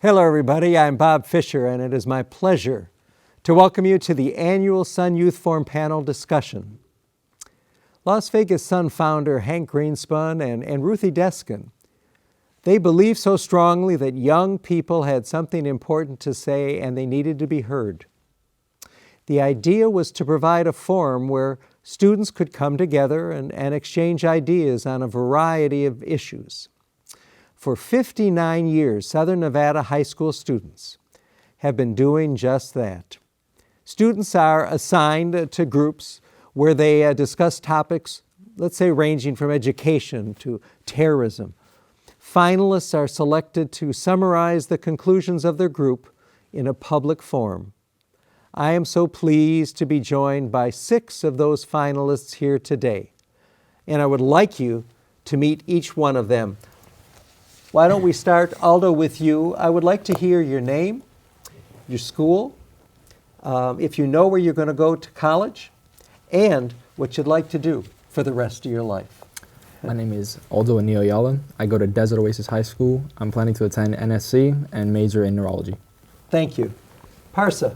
Hello everybody, I'm Bob Fisher and it is my pleasure to welcome you to the annual Sun Youth Forum panel discussion. Las Vegas Sun founder Hank Greenspun and Ruthie Deskin, they believed so strongly that young people had something important to say and they needed to be heard. The idea was to provide a forum where students could come together and exchange ideas on a variety of issues. For 59 years, Southern Nevada high school students have been doing just that. Students are assigned to groups where they discuss topics, let's say, ranging from education to terrorism. Finalists are selected to summarize the conclusions of their group in a public forum. I am so pleased to be joined by 6 of those finalists here today, and I would like you to meet each one of them. Why don't we start, Aldo, with you? I would like to hear your name, your school, if you know where you're going to go to college, and what you'd like to do for the rest of your life. My name is Aldo Anioyala. I go to Desert Oasis High School. I'm planning to attend NSC and major in neurology. Thank you. Parsa.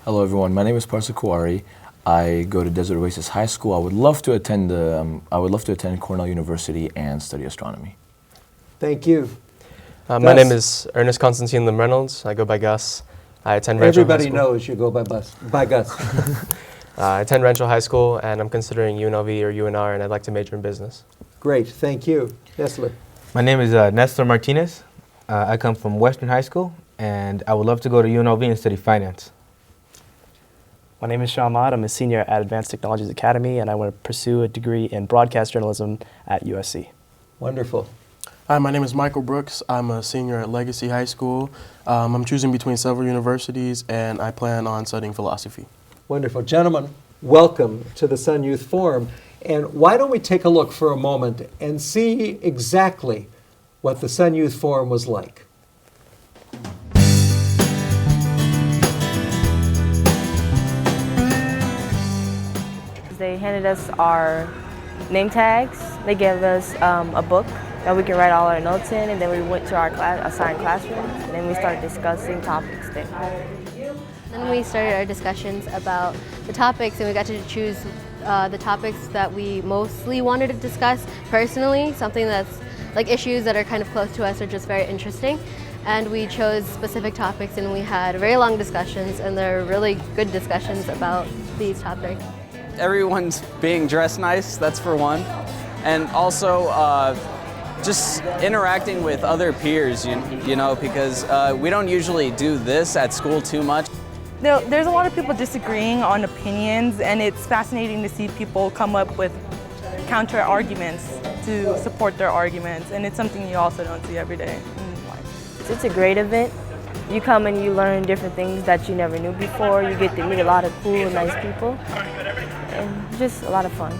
Hello everyone, my name is Parsa Kouari. I go to Desert Oasis High School. I would love to attend Cornell University and study astronomy. Thank you. My name is Ernest Constantine Lim Reynolds. I go by Gus. I attend Rancho Everybody High School. knows you go by Gus. I attend Rancho High School, and I'm considering UNLV or UNR, and I'd like to major in business. Great, thank you. Nestle. My name is Nestor Martinez. I come from Western High School, and I would love to go to UNLV and study finance. My name is Sean Mott. I'm a senior at Advanced Technologies Academy, and I want to pursue a degree in broadcast journalism at USC. Wonderful. Hi, my name is Michael Brooks. I'm a senior at Legacy High School. I'm choosing between several universities, and I plan on studying philosophy. Wonderful. Gentlemen, welcome to the Sun Youth Forum. And why don't we take a look for a moment and see exactly what the Sun Youth Forum was like. They handed us our name tags. They gave us a book that we can write all our notes in, and then we went to our assigned classrooms, and then we started discussing topics there. Then we started our discussions about the topics, and we got to choose the topics that we mostly wanted to discuss personally, something that's like issues that are kind of close to us or just very interesting. And we chose specific topics, and we had very long discussions, and they're really good discussions about these topics. Everyone's being dressed nice, that's for one. And also just interacting with other peers, you know, because we don't usually do this at school too much. There's a lot of people disagreeing on opinions, and it's fascinating to see people come up with counter arguments to support their arguments, and it's something you also don't see every day in life. It's a great event. You come and you learn different things that you never knew before. You get to meet a lot of cool, nice people, and just a lot of fun.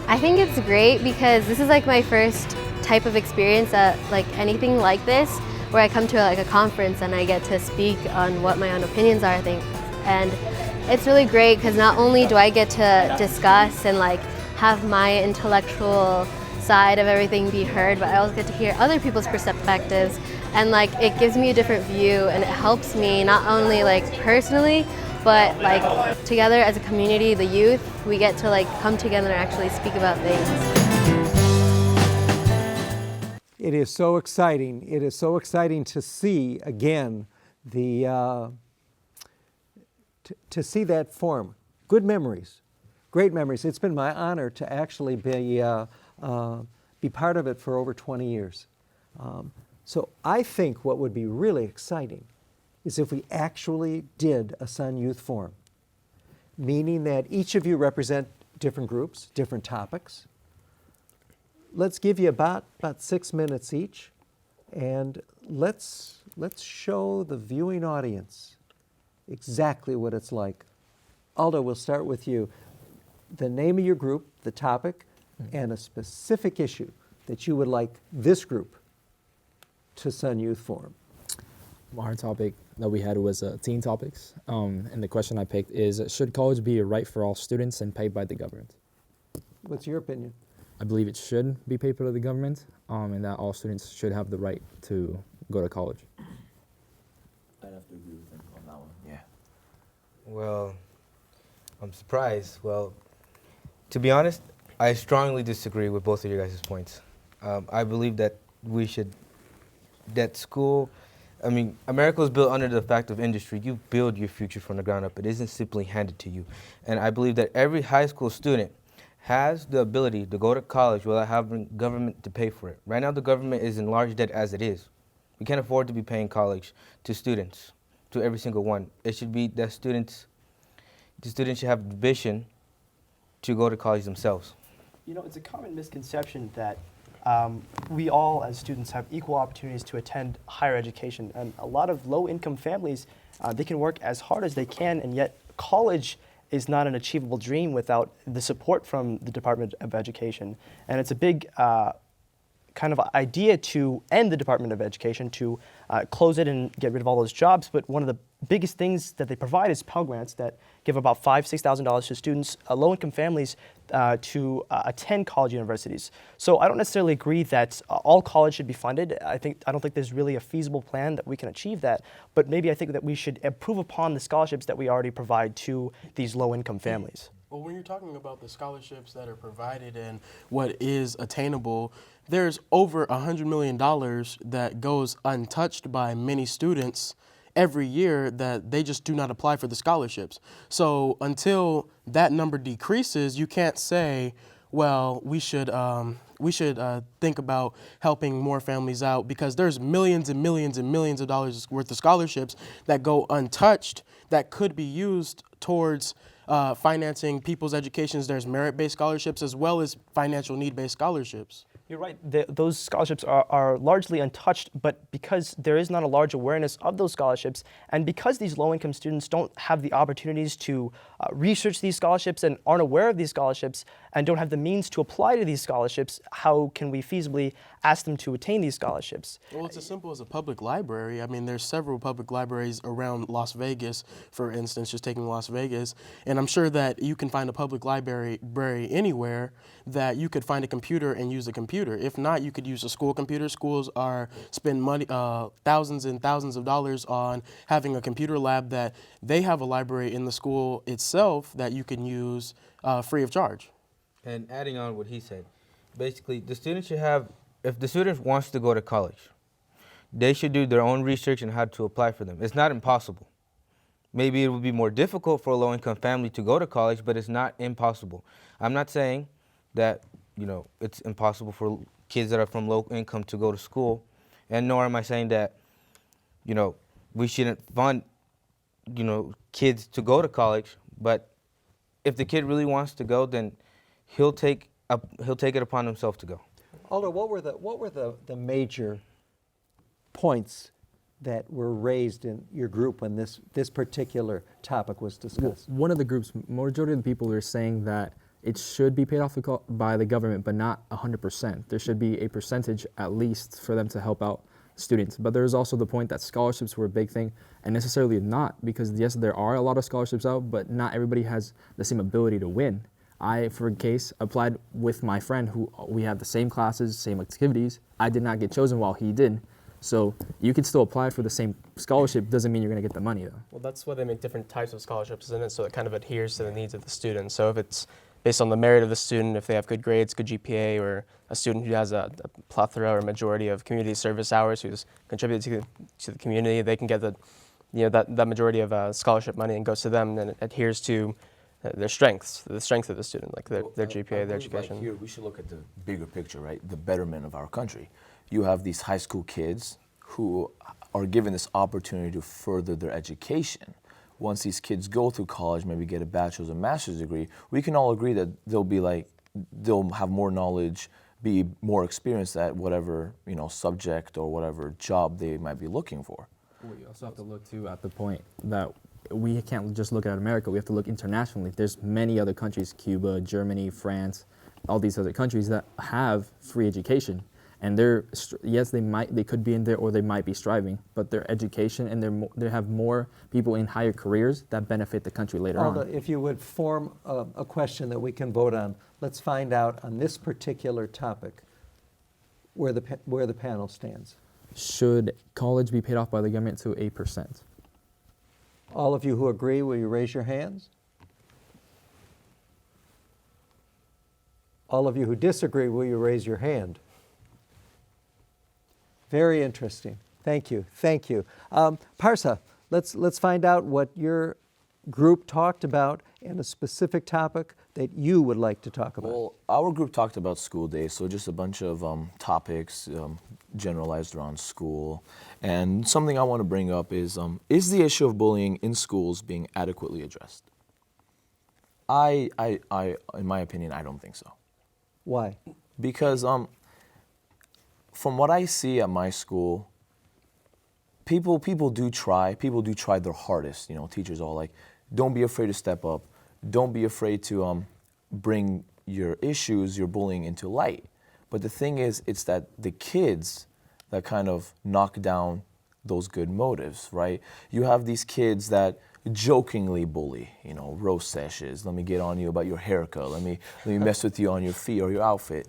I think it's great because this is like my first type of experience at like anything like this, where I come to like a conference and I get to speak on what my own opinions are, I think. And it's really great because not only do I get to discuss and like have my intellectual side of everything be heard, but I also get to hear other people's perspectives, and like it gives me a different view, and it helps me not only like personally, but like together as a community, the youth, we get to like come together and actually speak about things. It is so exciting. It is so exciting to see again to see that forum. Good memories, great memories. It's been my honor to actually be part of it for over 20 years. So I think what would be really exciting is if we actually did a Sun Youth Forum, meaning that each of you represent different groups, different topics. Let's give you about 6 minutes each, and let's show the viewing audience exactly what it's like. Aldo, we'll start with you. The name of your group, the topic, and a specific issue that you would like this group to Sun Youth Forum. Our topic that we had was teen topics, and the question I picked is, should college be a right for all students and paid by the government? What's your opinion? I believe it should be paid by the government, and that all students should have the right to go to college. have to agree with him on that one. Yeah. Well, I'm surprised. Well, to be honest, I strongly disagree with both of your guys' points. I believe that school, I mean, America was built under the fact of industry. You build your future from the ground up. It isn't simply handed to you. And I believe that every high school student has the ability to go to college without having government to pay for it. Right now, the government is in large debt as it is. We can't afford to be paying college to students, to every single one. It should be that the students should have the vision to go to college themselves. You know, it's a common misconception that we all, as students, have equal opportunities to attend higher education. And a lot of low-income families, they can work as hard as they can, and yet college is not an achievable dream without the support from the Department of Education. And it's a big kind of idea to end the Department of Education, to close it and get rid of all those jobs. But one of the biggest things that they provide is Pell Grants that give about $5,000, $6,000 to students, low-income families, to attend college universities. So I don't necessarily agree that all college should be funded. I don't think there's really a feasible plan that we can achieve that. But maybe I think that we should improve upon the scholarships that we already provide to these low-income families. Well, when you're talking about the scholarships that are provided and what is attainable, there's over $100 million that goes untouched by many students every year that they just do not apply for the scholarships. So until that number decreases, you can't say, well, we should think about helping more families out, because there's millions and millions and millions of dollars worth of scholarships that go untouched that could be used towards financing people's educations. There's merit-based scholarships as well as financial need-based scholarships. You're right. Those scholarships are largely untouched, but because there is not a large awareness of those scholarships, and because these low-income students don't have the opportunities to research these scholarships and aren't aware of these scholarships and don't have the means to apply to these scholarships, how can we feasibly ask them to attain these scholarships? Well, it's as simple as a public library. I mean, there's several public libraries around Las Vegas, for instance, just taking Las Vegas, and I'm sure that you can find a public library anywhere that you could find a computer and use a computer. If not, you could use a school computer. Schools spend money, thousands and thousands of dollars on having a computer lab that they have a library in the school itself that you can use free of charge. And adding on what he said, basically the student should have, if the student wants to go to college, they should do their own research on how to apply for them. It's not impossible. Maybe it would be more difficult for a low-income family to go to college, but it's not impossible. I'm not saying that, you know, it's impossible for kids that are from low income to go to school, and nor am I saying that, you know, we shouldn't fund, you know, kids to go to college. But if the kid really wants to go, then he'll take it upon himself to go. Aldo, what were the major points that were raised in your group when this particular topic was discussed? One of the groups, majority of the people are saying that it should be paid off by the government, but not 100%. There should be a percentage at least for them to help out students. But there's also the point that scholarships were a big thing, and necessarily not, because yes, there are a lot of scholarships out, but not everybody has the same ability to win. I, for a case, applied with my friend who we have the same classes, same activities. I did not get chosen while he did. So you could still apply for the same scholarship, doesn't mean you're going to get the money though. Well, that's why they make different types of scholarships, isn't it? So it kind of adheres to the needs of the student. So if it's based on the merit of the student, if they have good grades, good GPA, or a student who has a plethora or majority of community service hours, who's contributed to the community, they can get that majority of scholarship money and goes to them, and it adheres to their strengths, the strength of the student, like their GPA, their education. Right here, we should look at the bigger picture, right? The betterment of our country. You have these high school kids who are given this opportunity to further their education. Once these kids go through college, maybe get a bachelor's or master's degree, we can all agree that they'll have more knowledge, be more experienced at whatever, you know, subject or whatever job they might be looking for. We also have to look too at the point that we can't just look at America, we have to look internationally. There's many other countries, Cuba, Germany, France, all these other countries that have free education. And yes, they could be in there, or they might be striving, but their education and they have more people in higher careers that benefit the country later on. Aldo, if you would form a question that we can vote on, let's find out on this particular topic where the panel stands. Should college be paid off by the government to 8%? All of you who agree, will you raise your hands? All of you who disagree, will you raise your hand? Very interesting. Thank you. Thank you. Parsa, let's find out what your group talked about and a specific topic that you would like to talk about. Well, our group talked about school days, so just a bunch of topics generalized around school. And something I want to bring up is the issue of bullying in schools being adequately addressed? I, in my opinion, I don't think so. Why? Because from what I see at my school, people do try their hardest. You know, teachers are like, don't be afraid to step up. Don't be afraid to bring your issues, your bullying into light. But the thing is, it's that the kids that kind of knock down those good motives, right? You have these kids that jokingly bully, you know, roast sessions. Let me get on you about your haircut. Let me mess with you on your feet or your outfit.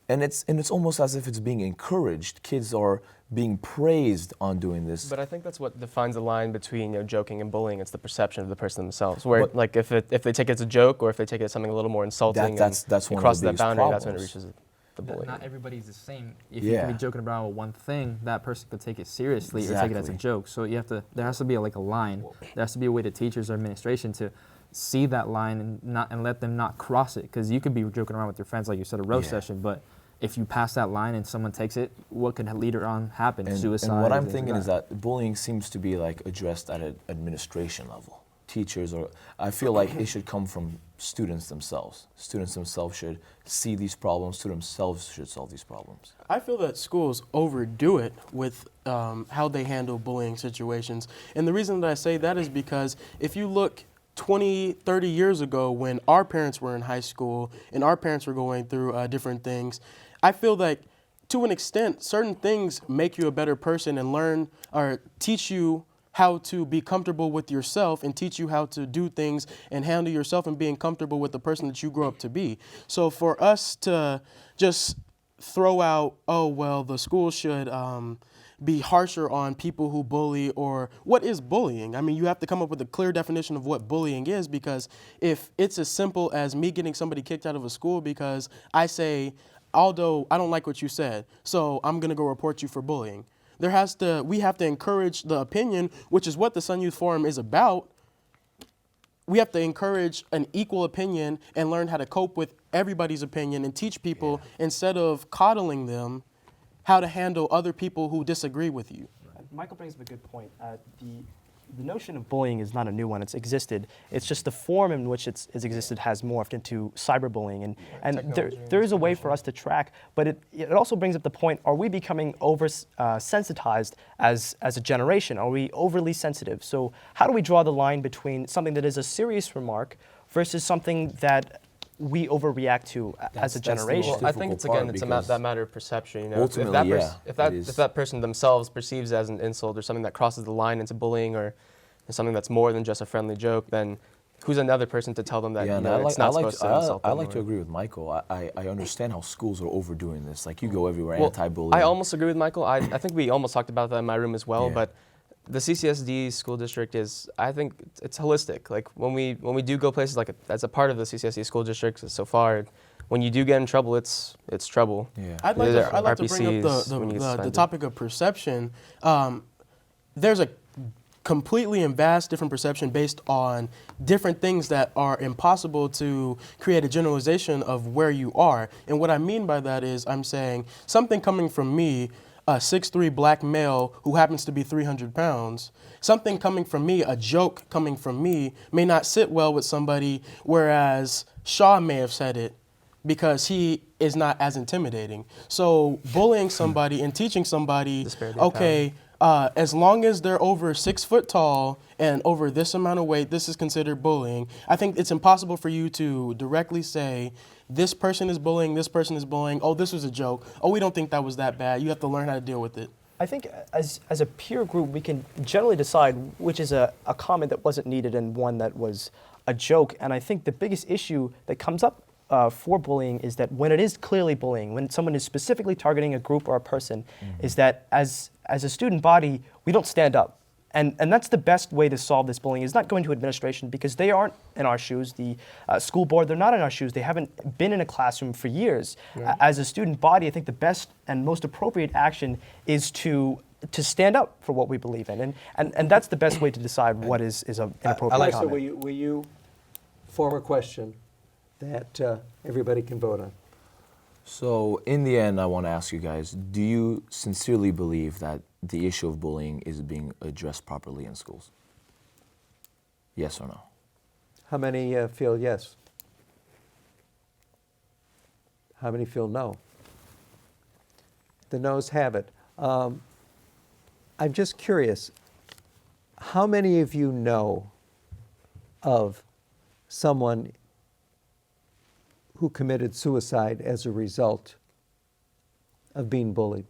And it's almost as if it's being encouraged. Kids are being praised on doing this. But I think that's what defines the line between, you know, joking and bullying. It's the perception of the person themselves. Where, like, if they take it as a joke, or if they take it as something a little more insulting, that's and one of crosses the that biggest boundary, that's when it problems. reaches the bullying. Not everybody's the same. If Yeah. you can be joking around with one thing, that person could take it seriously or take it as a Exactly. joke. So there has to be a line. There has to be a way to teachers or administration to see that line and let them not cross it. Because you could be joking around with your friends, like you said, a roast Yeah. session, but if you pass that line and someone takes it, what could later on happen? Suicide. And what I'm things like thinking is that bullying seems to be like addressed at an administration level. Teachers, or I feel like it should come from students themselves. Students themselves should see these problems. Students themselves should solve these problems. I feel that schools overdo it with how they handle bullying situations. And the reason that I say that is because if you look 20, 30 years ago when our parents were in high school and our parents were going through different things, I feel like to an extent, certain things make you a better person and learn or teach you how to be comfortable with yourself and teach you how to do things and handle yourself and being comfortable with the person that you grow up to be. So for us to just throw out, oh, well, the school should be harsher on people who bully, or what is bullying? I mean, you have to come up with a clear definition of what bullying is, because if it's as simple as me getting somebody kicked out of a school because I say, Aldo, I don't like what you said, so I'm going to go report you for bullying. We have to encourage the opinion, which is what the Sun Youth Forum is about. We have to encourage an equal opinion and learn how to cope with everybody's opinion and teach people, instead of coddling them, how to handle other people who disagree with you. Michael brings up a good point. The notion of bullying is not a new one. It's existed. It's just the form in which it's existed has morphed into cyberbullying. And there is a way for us to track, but it also brings up the point, are we becoming sensitized as a generation? Are we overly sensitive? So how do we draw the line between something that is a serious remark versus something that we overreact to as a generation? Well, I think it's that matter of perception. You know, ultimately, if that person themselves perceives as an insult or something that crosses the line into bullying or something that's more than just a friendly joke, then who's another person to tell them that it's not supposed to insult them? I like to agree with Michael. I understand how schools are overdoing this. Like, you go everywhere, Well, anti-bullying. I almost agree with Michael. I think we almost talked about that in my room as well, Yeah. but the CCSD school district I think it's holistic. Like when we do go places, like as a part of the CCSD school district so far, when you do get in trouble, it's trouble. Yeah. I'd like to bring up the topic of perception. There's a completely and vast different perception based on different things that are impossible to create a generalization of where you are. And what I mean by that is I'm saying something coming from me, a 6'3" black male who happens to be 300 pounds, something coming from me, a joke coming from me, may not sit well with somebody, whereas Shaw may have said it because he is not as intimidating. So bullying somebody and teaching somebody, okay, as long as they're over 6 foot tall and over this amount of weight, this is considered bullying. I think it's impossible for you to directly say, this person is bullying, this person is bullying, oh, this was a joke, oh, we don't think that was that bad. You have to learn how to deal with it. I think as a peer group, we can generally decide which is a comment that wasn't needed and one that was a joke. And I think the biggest issue that comes up for bullying is that when it is clearly bullying, when someone is specifically targeting a group or a person, is that as a student body, we don't stand up. And that's the best way to solve this bullying, is not going to administration, because they aren't in our shoes. The school board, they're not in our shoes. They haven't been in a classroom for years. As a student body, I think the best and most appropriate action is to stand up for what we believe in. And that's the best way to decide what is an inappropriate Alexa, comment. will you form a question that everybody can vote on? So in the end, I want to ask you guys, do you sincerely believe that the issue of bullying is being addressed properly in schools? Yes or no? How many feel yes? How many feel no? The noes have it. I'm just curious, how many of you know of someone who committed suicide as a result of being bullied?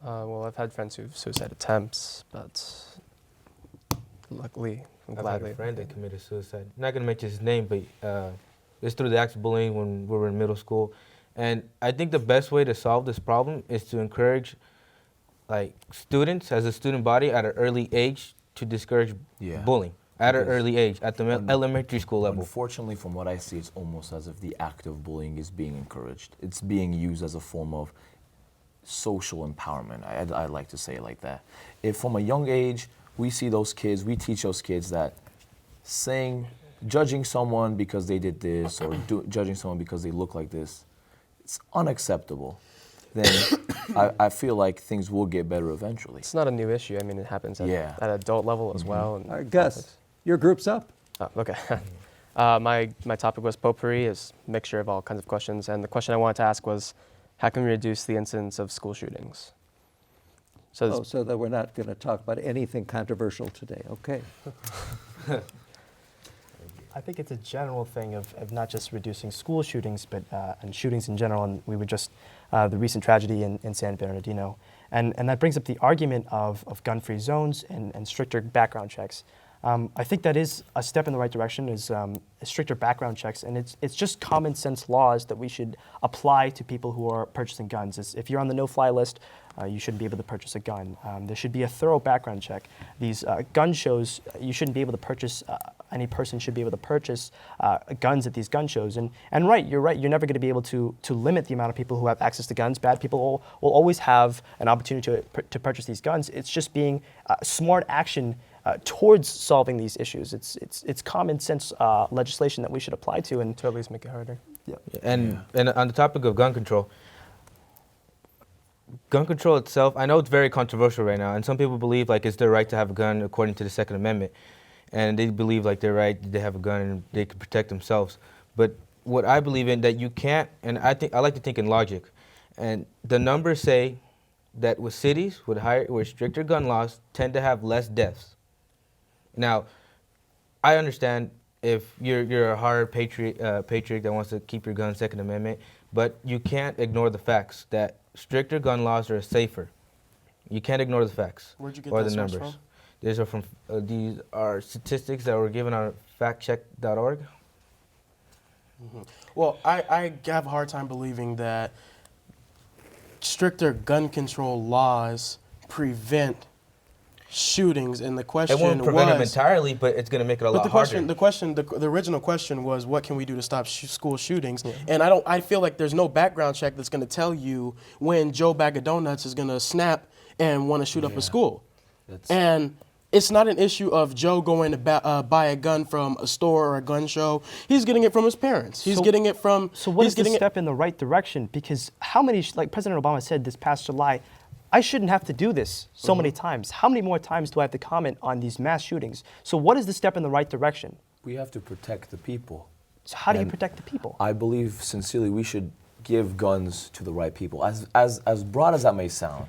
Well, I've had friends who've suicide attempts, but luckily, I've had gladly. a friend that committed suicide. I'm not gonna mention his name, but it's through the act of bullying when we were in middle school. And I think the best way to solve this problem is to encourage, like, students as a student body at an early age to discourage bullying at an early age, at the elementary school level. Unfortunately, from what I see, it's almost as if the act of bullying is being encouraged. It's being used as a form of social empowerment. I like to say it like that. If from a young age, we see those kids, we teach those kids that judging someone because they did this or judging someone because they look like this, it's unacceptable, then I feel like things will get better eventually. It's not a new issue. I mean, it happens at adult level as well. And All right, Gus, your group's up. Oh, okay. My topic was potpourri, is a mixture of all kinds of questions. And the question I wanted to ask was, how can we reduce the incidence of school shootings? So, So that we're not going to talk about anything controversial today. Okay. I think it's a general thing of not just reducing school shootings, but and shootings in general. And we were just the recent tragedy in San Bernardino, and that brings up the argument of gun-free zones and stricter background checks. I think that is a step in the right direction, is stricter background checks, and it's just common sense laws that we should apply to people who are purchasing guns. If you're on the no-fly list, you shouldn't be able to purchase a gun. There should be a thorough background check. These gun shows, you shouldn't be able to purchase, any person should be able to purchase guns at these gun shows. And right, you're never going to be able to limit the amount of people who have access to guns. Bad people will always have an opportunity to purchase these guns. It's just being smart action towards solving these issues. It's common sense legislation that we should apply to, and to at least make it harder. And on the topic of gun control itself, I know it's very controversial right now, and some people believe like it's their right to have a gun according to the Second Amendment, and they believe like they're right, they have a gun and they can protect themselves. But what I believe in, that you can't, and I like to think in logic, and the numbers say that with cities with stricter gun laws tend to have less deaths. Now, I understand if you're a hard patriot that wants to keep your gun, Second Amendment, but you can't ignore the facts that stricter gun laws are safer. You can't ignore the facts. Where'd you get or that the source numbers. from? These are from these are statistics that were given on factcheck.org. Well, I have a hard time believing that stricter gun control laws prevent shootings, and the question It won't prevent them was, entirely, but it's going to make it a lot harder. the original question was, what can we do to stop school shootings? And I feel like there's no background check that's going to tell you when Joe Bag of Donuts is going to snap and want to shoot up a school. And it's not an issue of Joe going to buy a gun from a store or a gun show. He's getting it from his parents. He's getting it from. So what is the step in the right direction? Because how many, like President Obama said this past July, I shouldn't have to do this so many times. How many more times do I have to comment on these mass shootings? So what is the step in the right direction? We have to protect the people. So how do you protect the people? I believe sincerely we should give guns to the right people. As broad as that may sound,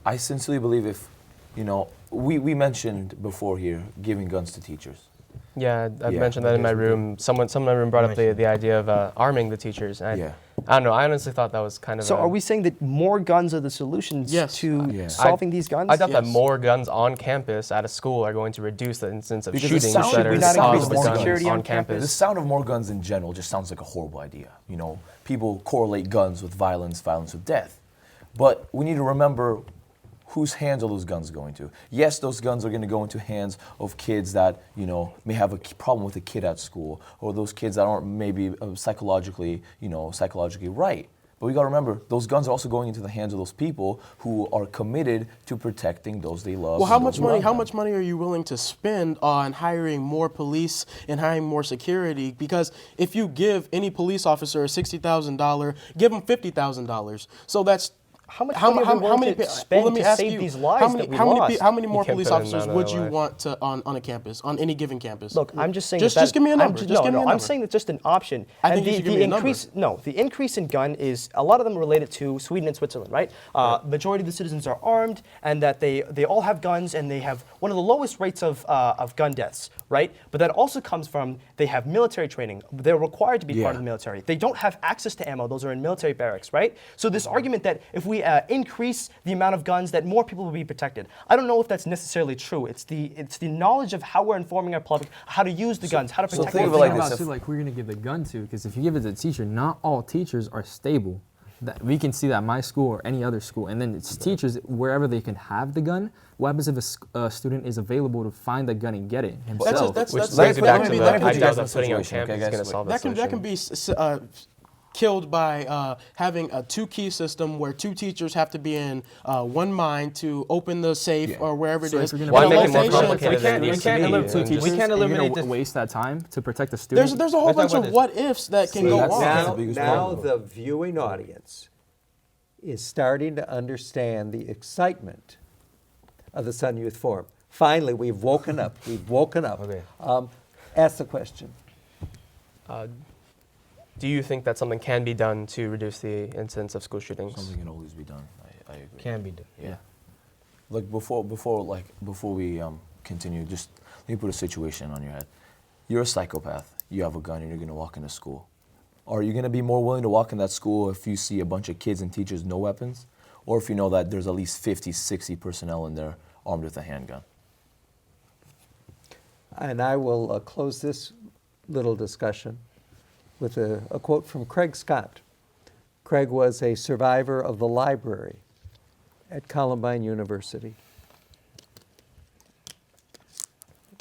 I sincerely believe if, we mentioned before here giving guns to teachers. Yeah, I mentioned that in my room. Someone in my room brought up the idea of arming the teachers. And I don't know, I honestly thought that was kind of So are we saying that more guns are the solutions to solving these guns? I thought that more guns on campus at a school are going to reduce the incidence of Because shootings that are caused by guns on campus. The sound of more guns in general just sounds like a horrible idea. People correlate guns with violence with death. But we need to remember whose hands are those guns going to? Yes, those guns are going to go into hands of kids that, may have a problem with a kid at school, or those kids that aren't maybe psychologically right. But we got to remember, those guns are also going into the hands of those people who are committed to protecting those they love. Well, how and much those who money? love How them. much money are you willing to spend on hiring more police and hiring more security? Because if you give any police officer a $60,000, give them $50,000. So that's How much money are we willing to spend let me to ask save you, these lives how many, that we how many, lost? how many more can't police put it in officers another would you way. want to on a campus, on any given campus? Look, I'm just saying just give me a number. Just give me a I'm number. saying that's just an option. I And think you should give me a number. the increase in gun is a lot of them related to Sweden and Switzerland, right? Majority of the citizens are armed, and that they all have guns, and they have one of the lowest rates of gun deaths, right? But that also comes from they have military training. They're required to be part of the military. They don't have access to ammo. Those are in military barracks, right? So this argument that if we increase the amount of guns, that more people will be protected. I don't know if that's necessarily true. It's the knowledge of how we're informing our public, how to use the guns, how to protect think them. of it like Think this, about too, like who you're gonna give the gun to, because if you give it to a teacher, not all teachers are stable. That we can see that at my school or any other school, and then it's teachers wherever they can have the gun. What happens if a student is available to find the gun and get it himself? That's Which that's brings me back to me- the let me put you idea guys in of a putting on situation, okay, campus is guys? going to solve this that can be killed by having a two-key system where two teachers have to be in one mind to open the safe or wherever it So is. if you're in gonna a Why make it more location- complicated than it needs to be? we can't eliminate You're this. waste that time to protect the student. There's a whole Let's talk bunch about of this. what ifs that can go that's on. the Now, biggest now problem. the viewing audience is starting to understand the excitement of the Sun Youth Forum. Finally, we've woken up. We've woken up. Okay. Ask the question. Do you think that something can be done to reduce the incidence of school shootings? Something can always be done. I agree. Can be done. Yeah. Like before we continue, just let me put a situation on your head. You're a psychopath. You have a gun and you're gonna walk into school. Are you gonna be more willing to walk in that school if you see a bunch of kids and teachers no weapons? Or if you know that there's at least 50, 60 personnel in there armed with a handgun? And I will close this little discussion with a quote from Craig Scott. Craig was a survivor of the library at Columbine University.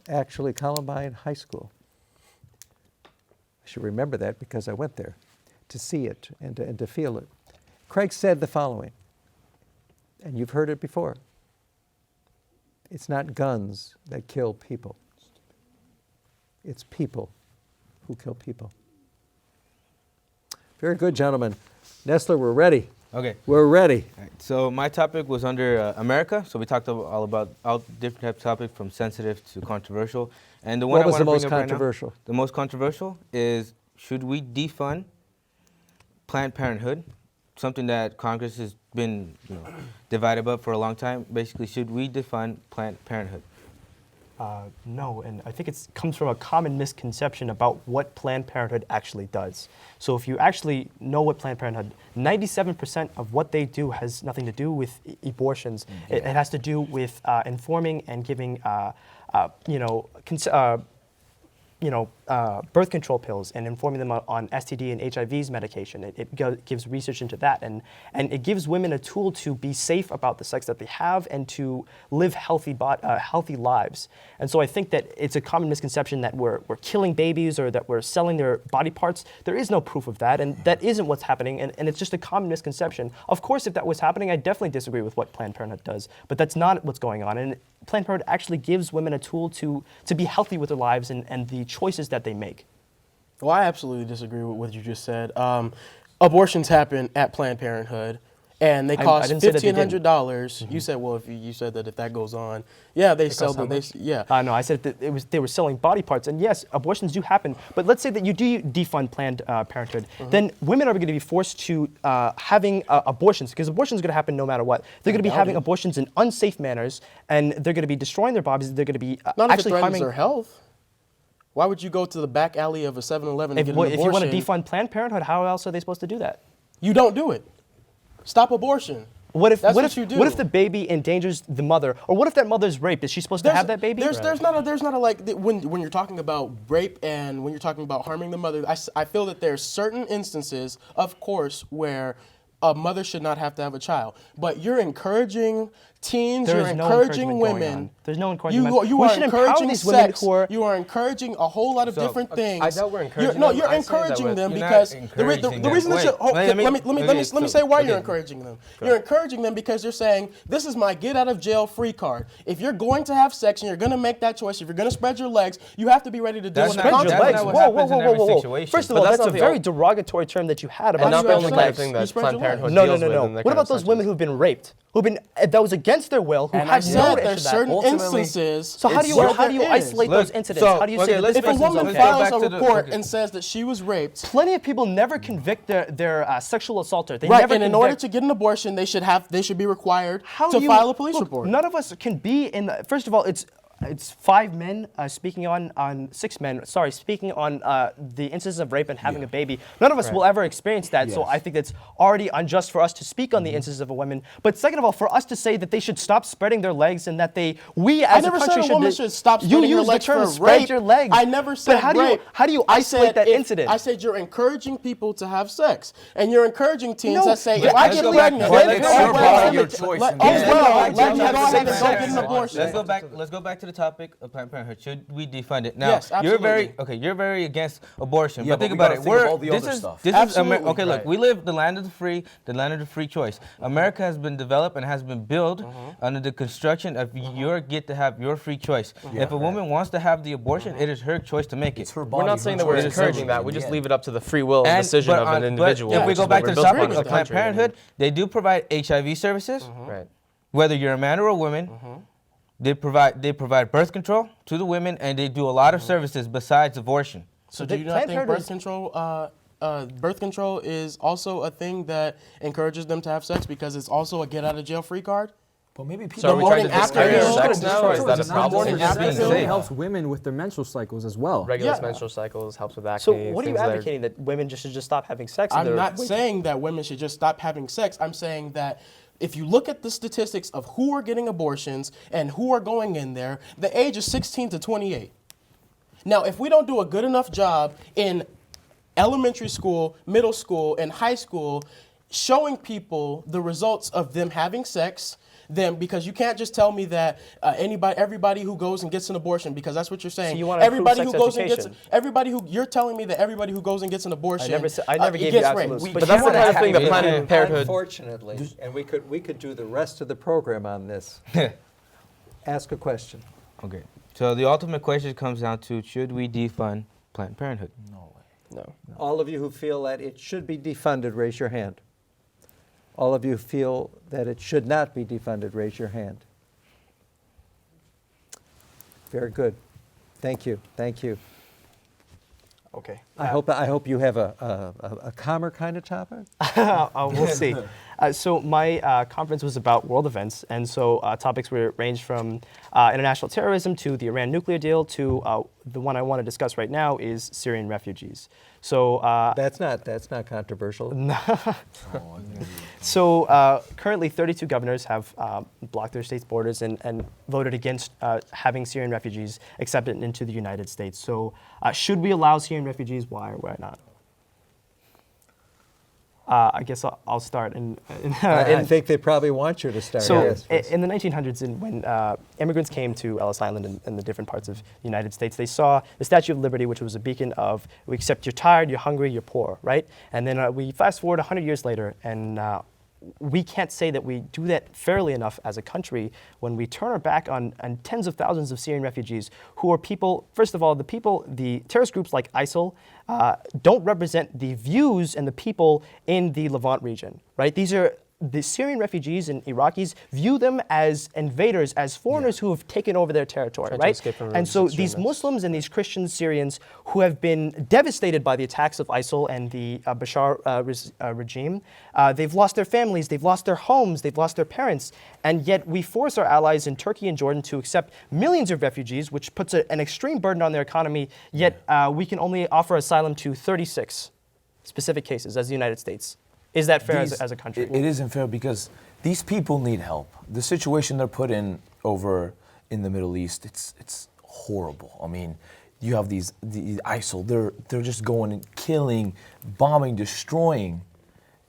Actually, Columbine High School. I should remember that because I went there to see it and to feel it. Craig said the following, and you've heard it before. It's not guns that kill people. It's people who kill people. Very good, gentlemen. Nestler, we're ready. Okay. We're ready. All right, so my topic was under America. So we talked all about all different types of topics, from sensitive to controversial. And the one What was I the want most to bring up right now, controversial? the most controversial is, should we defund Planned Parenthood? Something that Congress has been divided about for a long time. Basically, should we defund Planned Parenthood? No, and I think it comes from a common misconception about what Planned Parenthood actually does. So if you actually know what Planned Parenthood, 97% of what they do has nothing to do with abortions. It has to do with informing and giving, birth control pills and informing them on STD and HIV's medication. It gives research into that, and it gives women a tool to be safe about the sex that they have and to live healthy lives. And so I think that it's a common misconception that we're killing babies or that we're selling their body parts. There is no proof of that, and that isn't what's happening, and it's just a common misconception. Of course, if that was happening, I definitely disagree with what Planned Parenthood does, but that's not what's going on. And Planned Parenthood actually gives women a tool to be healthy with their lives and the choices that they make. Well, I absolutely disagree with what you just said. Abortions happen at Planned Parenthood, and they cost didn't say that they didn't. $1,500. You said, well, if you said that if that goes on, yeah, they sell them. No, I said that they were selling body parts, and yes, abortions do happen. But let's say that you do defund Planned Parenthood, then women are going to be forced to having abortions, because abortions are going to happen no matter what. They're going to be having abortions in unsafe manners, and they're going to be destroying their bodies. They're going to be Not if it actually threatens harming their health. Why would you go to the back alley of a 7-Eleven to If get an abortion? you want to defund Planned Parenthood, how else are they supposed to do that? You don't do it. Stop abortion. That's what what you do. What if the baby endangers the mother, or what if that mother's raped? Is she supposed to have that baby? There's not a when you're talking about rape and when you're talking about harming the mother, I feel that there's certain instances, of course, where a mother should not have to have a child. But you're encouraging teens, There you're is no encouraging encouragement going women. on. There's no encouragement. You We are should empower encouraging these women sex. who are. You are encouraging a whole lot of different things. I doubt we're encouraging No, them. you're I say that encouraging them you're not because the encouraging reason them. that you're. Wait, Oh, let me- let me say why you're okay. encouraging them. You're encouraging them because you're saying this is my get out of jail free card. If you're going to have sex and you're going to make that choice, if you're going to spread your legs, you have to be ready to deal with the Spread your consequences. legs. What happens in every situation. First of But all, that's that's a not the very only- derogatory term that you had about And not the spread only your kind legs. of thing that spread Planned your Parenthood No, no, deals no, with. no. in that What kind about of those sense. women who've been raped, who've been that was against their will, who And had I said no there's certain Ultimately- instances. So how do you where there isolate is. those incidents? How do you say that this If a person's woman okay? files back a to the- report okay. and says that she was raped, Plenty of people never convict their sexual assaulter. They right? never And in convict. order to get an abortion, they should be required How to do you, file a police look, report. None of us can be in the. First of all, it's 5 men speaking on 6 men. Sorry, speaking on the instances of rape and having a baby. None of us will ever experience that. So Yes. I think that's already unjust for us to speak on the instances of a woman. But second of all, for us to say that they should stop spreading their legs and that we as never a country said a woman should stop you spreading her use the legs term for spread rape. your legs. I never said But how rape. do you I isolate said that if- incident? I said you're encouraging people to have sex, and you're encouraging teens No, that say, but if I let's get go back- pregnant, let's let go me back- go let's ahead your and- choice let- in the oh, end. well, Yeah, let you yeah, go yeah, ahead and yeah, go yeah, get an yeah. abortion. Let's go back to the topic of Planned Parenthood. Should we defund it? Now, Yes, absolutely. you're very against abortion. Yeah, but think we about gotta it. think of all the other stuff. This is Absolutely. okay. Look, Right. we live the land of the free, the land of the free choice. America has been developed and has been built under the construction of your get to have your free choice. If a woman wants to have the abortion, it is her choice to make it. It's her body. We're not saying that we're her choice. encouraging that. We just leave it up to the free will and And- decision but of an on- individual. But if we which go is back what to the we're built topic for as a of Planned country. I mean, Parenthood, they do provide HIV services. Right. Whether you're a man or a woman, they provide birth control to the women, and they do a lot of services besides abortion. So do you not Planned think Parenthood birth control is also a thing that encourages them to have sex because it's also a get out of jail free card? But maybe people. So are we trying to morning after discourage you're- sex now? Is that a problem? It's just being It safe. helps women with their menstrual cycles as well. Regular Yeah. menstrual cycles helps with acne. So what are you things that advocating, that women should just stop having sex? and I'm they're- not saying that women should just stop having sex. I'm saying that if you look at the statistics of who are getting abortions and who are going in there, the age is 16 to 28. Now, if we don't do a good enough job in elementary school, middle school, and high school showing people the results of them having sex, then because you can't just tell me that everybody who goes and gets an abortion, because that's what you're saying. So you wanna improve everybody sex who goes and gets education. you're telling me that everybody who goes and gets an abortion I never gave you gets raped. absolutes. We- But But that's the you kind of wanna thing that have- Planned Parenthood. Unfortunately, and we could do the rest of the program on this. Ask a question. Okay. So the ultimate question comes down to: should we defund Planned Parenthood? No. All of you who feel that it should be defunded, raise your hand. All of you who feel that it should not be defunded, raise your hand. Very good. Thank you. Thank you. Okay. I hope you have a calmer kind of topic. We'll see. So my conference was about world events, and so topics ranged from international terrorism to the Iran nuclear deal to the one I want to discuss right now is Syrian refugees. So That's not controversial. So currently 32 governors have blocked their state's borders and voted against having Syrian refugees accepted into the United States. So should we allow Syrian refugees? Why or why not? I guess I'll start. I think they probably want you to start. So Yes, please. in the 1900s, when immigrants came to Ellis Island and the different parts of the United States, they saw the Statue of Liberty, which was a beacon of, we accept you're tired, you're hungry, you're poor, right? And then we fast forward 100 years later, and we can't say that we do that fairly enough as a country when we turn our back on tens of thousands of Syrian refugees who are people, first of all, the terrorist groups like ISIL don't represent the views and the people in the Levant region, right? These are the Syrian refugees and Iraqis view them as invaders, as foreigners who have taken over their territory, Trying to right? escape from And so religious these extremists. Muslims and these Christian Syrians who have been devastated by the attacks of ISIL and the Bashar regime, they've lost their families, they've lost their homes, they've lost their parents, and yet we force our allies in Turkey and Jordan to accept millions of refugees, which puts an extreme burden on their economy, yet we can only offer asylum to 36 specific cases as the United States. Is that fair as a country? It isn't fair because these people need help. The situation they're put in over in the Middle East, it's horrible. I mean, you have the ISIL, they're just going and killing, bombing, destroying,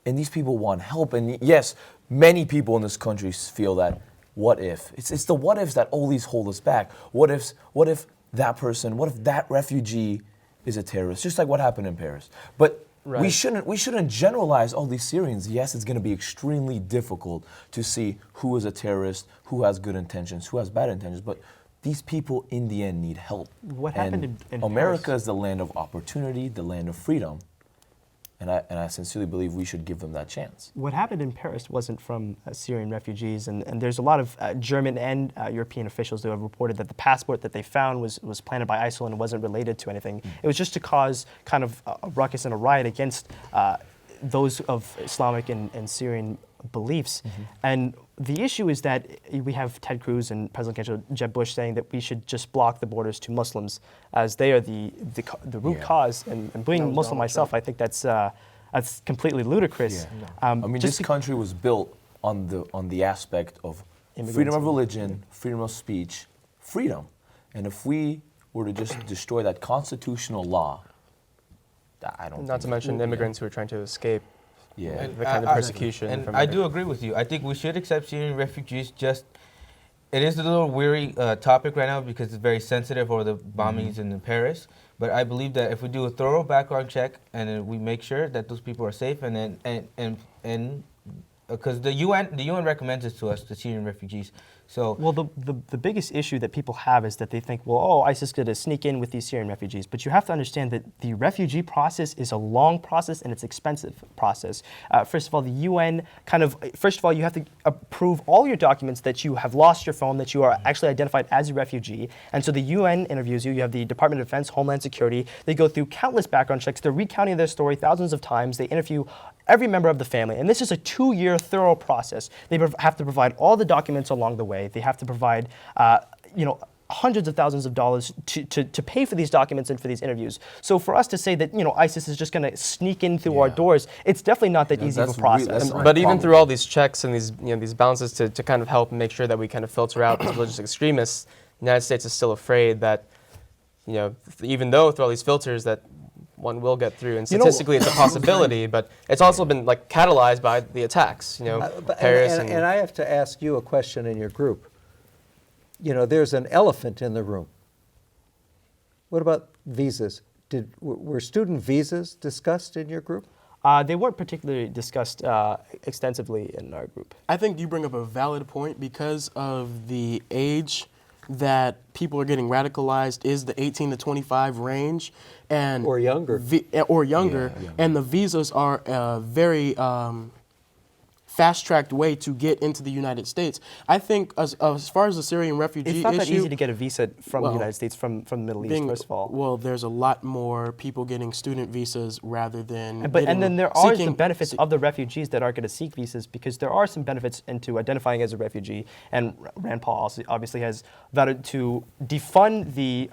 and these people want help. And yes, many people in this country feel that what if. It's the what ifs that always hold us back. What if that person, what if that refugee is a terrorist, just like what happened in Paris. But we shouldn't generalize all these Syrians. Yes, it's going to be extremely difficult to see who is a terrorist, who has good intentions, who has bad intentions, but these people in the end need help. What happened in America Paris? is the land of opportunity, the land of freedom, and I sincerely believe we should give them that chance. What happened in Paris wasn't from Syrian refugees, and there's a lot of German and European officials who have reported that the passport that they found was planted by ISIL and wasn't related to anything. It was just to cause kind of a ruckus and a riot against those of Islamic and Syrian beliefs. And the issue is that we have Ted Cruz and President candidate Jeb Bush saying that we should just block the borders to Muslims as they are the root cause. And being Muslim myself, I think that's completely ludicrous. I mean, this country was built on the aspect of freedom of religion, freedom of speech, freedom. And if we were to just destroy that constitutional law, I don't. Not to mention immigrants who are trying to escape. Yeah. The kind of persecution. And from I do agree with you. I think we should accept Syrian refugees. It is a little weary topic right now because it's very sensitive over the bombings in Paris. But I believe that if we do a thorough background check and then we make sure that those people are safe, and because the UN recommends this to us, the Syrian refugees. So well, the biggest issue that people have is that they think, well, oh, ISIS could sneak in with these Syrian refugees. But you have to understand that the refugee process is a long process and it's expensive process. First of all, the UN you have to approve all your documents that you have lost your phone, that you are actually identified as a refugee. And so the UN interviews you. You have the Department of Defense, Homeland Security. They go through countless background checks. They're recounting their story thousands of times. They interview every member of the family. And this is a 2-year thorough process. They have to provide all the documents along the way. They have to provide, hundreds of thousands of dollars to pay for these documents and for these interviews. So for us to say that, ISIS is just going to sneak in through our doors, it's definitely not that easy of a process. But even through all these checks and these balances to kind of help make sure that we kind of filter out these religious extremists, the United States is still afraid that, even though through all these filters that one will get through, and statistically it's a possibility, but it's also been catalyzed by the attacks, Paris. And I have to ask you a question in your group. There's an elephant in the room. What about visas? Were student visas discussed in your group? They weren't particularly discussed extensively in our group. I think you bring up a valid point because of the age that people are getting radicalized is the 18 to 25 range, or younger, and the visas are a very fast-tracked way to get into the United States. I think as far as the Syrian refugee issue, it's not that easy to get a visa from the United States, from the Middle East, first of all. Well, there's a lot more people getting student visas rather than and then there are some benefits of the refugees that aren't going to seek visas, because there are some benefits into identifying as a refugee, and Rand Paul also obviously has vowed to defund the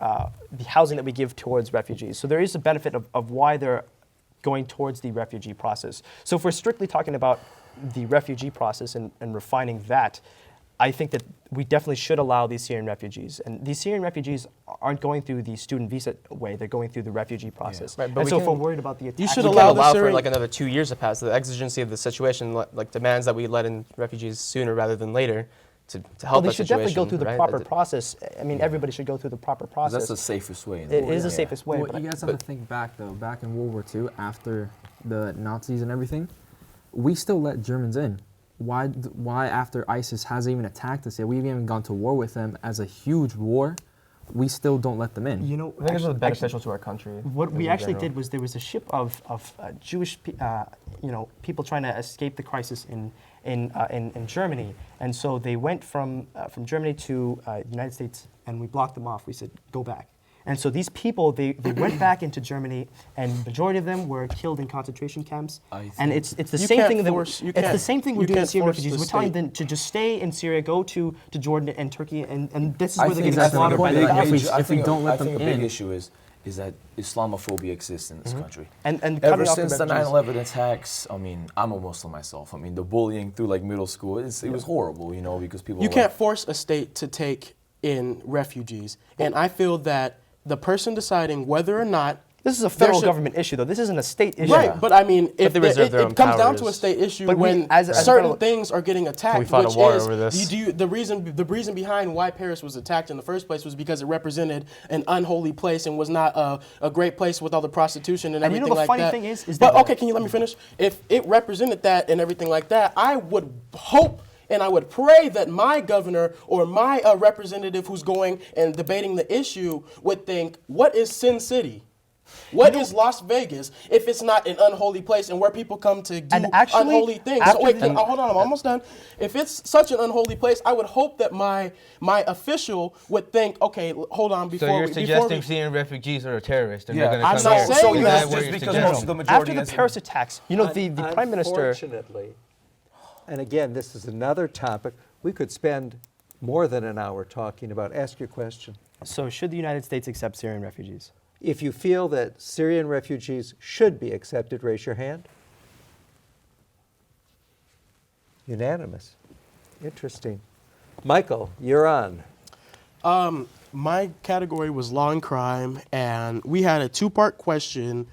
housing that we give towards refugees. So there is a benefit of why they're going towards the refugee process. So if we're strictly talking about the refugee process and refining that, I think that we definitely should allow these Syrian refugees. And these Syrian refugees aren't going through the student visa way, they're going through the refugee process. Yeah. Right, but and so if we're worried about the attacks, you should allow the for another 2 years to pass. The exigency of the situation demands that we let in refugees sooner rather than later to help they that should situation. Definitely go through the proper process. I mean, everybody should go through the proper process. That's the safest way. It is the safest way. Well, you guys have to think back, though. Back in World War II, after the Nazis and everything, we still let Germans in. Why after ISIS hasn't even attacked us yet, we haven't gone to war with them as a huge war, we still don't let them in? I think it's beneficial to our country. What we actually did was there was a ship of Jewish people trying to escape the crisis in Germany, and so they went from Germany to the United States, and we blocked them off. We said, go back. And so these people, they went back into Germany, and the majority of them were killed in concentration camps. And it's the same thing we're doing with Syrian refugees. We're telling them to just stay in Syria, go to Jordan and Turkey, and this is where they're getting slaughtered by the Nazis. If we don't let them in. I think a big issue is that Islamophobia exists in this country. And ever since the 9/11 attacks, I mean, I'm a Muslim myself. I mean, the bullying through middle school, it was horrible, because people. You can't force a state to take in refugees, and I feel that the person deciding whether or not This is a federal should- government issue, though. This isn't a state issue. Right, but I mean, if they reserve their it own comes down to a powers. state issue But we, when as a certain federal- things are getting attacked, we fought a which war is over this. the reason behind why Paris was attacked in the first place was because it represented an unholy place and was not a great place with all the prostitution and And you everything know the like that. funny thing is but that- okay, can you let me finish? If it represented that and everything like that, I would hope. And I would pray that my governor or my representative who's going and debating the issue would think, what is Sin City? What is Las Vegas if it's not an unholy place and where people come to do And actually, unholy things? So after wait, the- hold on, I'm almost done. If it's such an unholy place, I would hope that my official would think, okay, hold on, So before you're we, before suggesting we, Syrian refugees are terrorists and Yeah, they're going I'm to not come here? saying So that. you That's just what because suggesting. most of the majority After the is- Paris attacks, the Prime Minister. Unfortunately, and again, this is another topic, we could spend more than an hour talking about. Ask your question. So should the United States accept Syrian refugees? If you feel that Syrian refugees should be accepted, raise your hand. Unanimous. Interesting. Michael, you're on. My category was law and crime, and we had a two-part question.